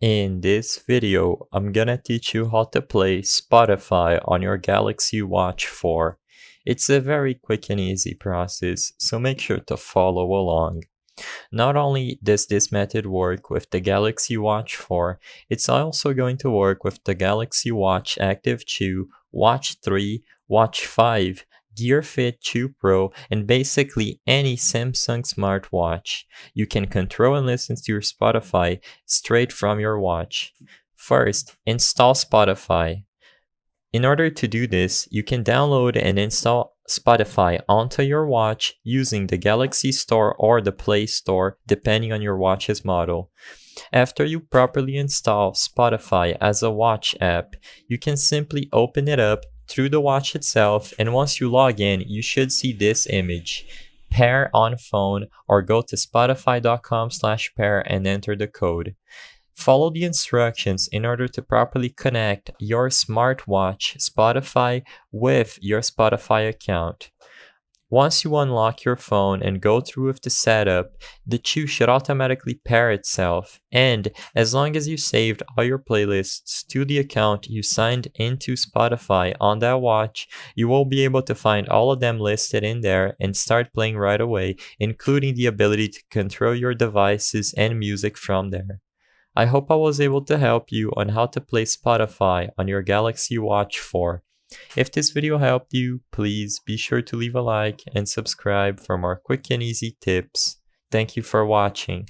In this video, I'm gonna teach you how to play Spotify on your Galaxy Watch 4. It's a very quick and easy process, so make sure to follow along. Not only does this method work with the Galaxy Watch 4, it's also going to work with the Galaxy Watch Active 2, Watch 3, Watch 5, Gear Fit 2 Pro, and basically any Samsung smartwatch. You can control and listen to your Spotify straight from your watch. First, install Spotify. In order to do this, you can download and install Spotify onto your watch using the Galaxy Store or the Play Store, depending on your watch's model. After you properly install Spotify as a watch app, you can simply open it up through the watch itself, and once you log in, you should see this image. Pair on phone, or go to spotify.com/pair and enter the code. Follow the instructions in order to properly connect your smartwatch Spotify with your Spotify account. Once you unlock your phone and go through with the setup, the two should automatically pair itself, and as long as you saved all your playlists to the account you signed into Spotify on that watch, you will be able to find all of them listed in there and start playing right away, including the ability to control your devices and music from there. I hope I was able to help you on how to play Spotify on your Galaxy Watch 4. If this video helped you, please be sure to leave a like and subscribe for more quick and easy tips. Thank you for watching.